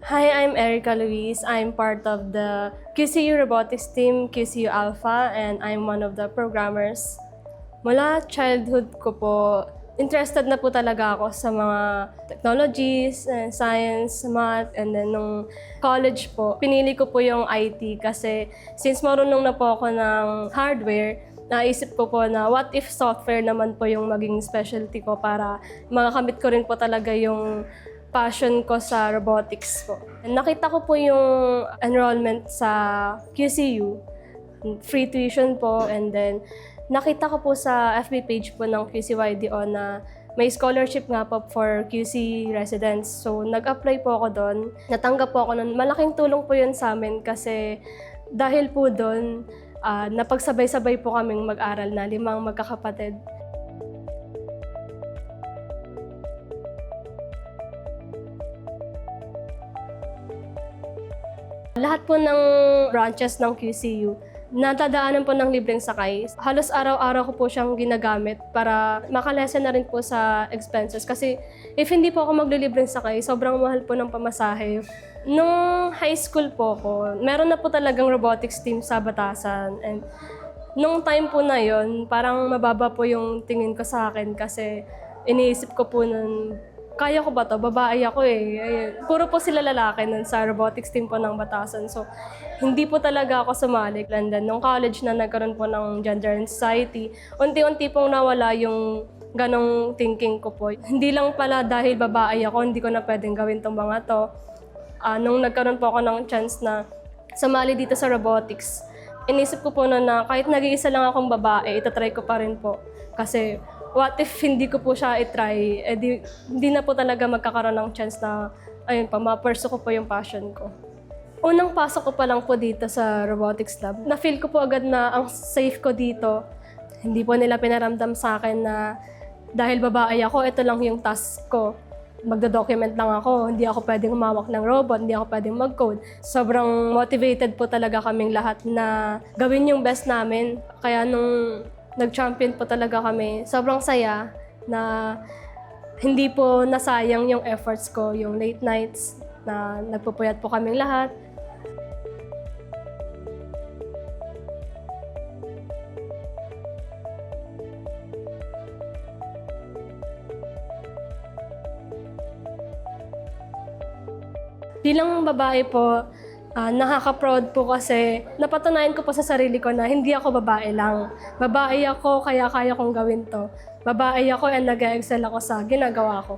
Hi, I'm Erica Luis. I'm part of the QCU Robotics team, QCU Alpha, and I'm one of the programmers. Mula childhood ko po, interested na po talaga ako sa mga technologies, science, math, and then nung college po, pinili ko po yung IT kasi since marunong na po ako ng hardware, naisip ko po na what if software naman po yung maging specialty ko para makakamit ko rin po talaga yung passion ko sa robotics po. Nakita ko po yung enrollment sa QCU, free tuition po, and then nakita ko po sa FB page po ng QCYDO na may scholarship nga po for QC residents. So, nag-apply po ako doon. Natanggap po ako noon. Malaking tulong po yun sa amin kasi dahil po doon, napagsabay-sabay po kaming mag-aral na 5 magkakapatid. Lahat po ng branches ng QCU, natadaanan po ng libreng sakay. Halos araw-araw ko po siyang ginagamit para makalesen na rin po sa expenses. Kasi if hindi po ako maglilibreng sakay, sobrang mahal po ng pamasahe. Nung high school po ako, meron na po talagang robotics team sa Batasan. And nung time po na yon, parang mababa po yung tingin ko sa akin kasi iniisip ko po nun, kaya ko ba to? Babae ako eh. Ayun. Puro po sila lalaki nun sa robotics team po ng Batasan. So, hindi po talaga ako sumali. And then, nung college na nagkaroon po ng gender and society, unti-unti pong nawala yung ganong thinking ko po. Hindi lang pala dahil babae ako, hindi ko na pwedeng gawin tong mga to. Nung nagkaroon po ako ng chance na sumali dito sa robotics, inisip ko po na kahit nag-iisa lang akong babae, itatry ko pa rin po. Kasi what if hindi ko po siya itry, hindi na po talaga magkakaroon ng chance na, ayun pa, ma-pursue ko po yung passion ko. Unang pasok ko pa lang po dito sa robotics lab, na-feel ko po agad na ang safe ko dito. Hindi po nila pinaramdam sa akin na dahil babae ako, ito lang yung task ko. Magdo-document lang ako, hindi ako pwedeng humawak ng robot, hindi ako pwedeng mag-code. Sobrang motivated po talaga kaming lahat na gawin yung best namin. Kaya nung nag-champion po talaga kami. Sobrang saya na hindi po nasayang yung efforts ko, yung late nights na nagpupuyat po kaming lahat. Bilang babae po, nakaka-proud po kasi napatunayan ko po sa sarili ko na hindi ako babae lang. Babae ako kaya kaya kong gawin to. Babae ako and nag-excel ako sa ginagawa ko.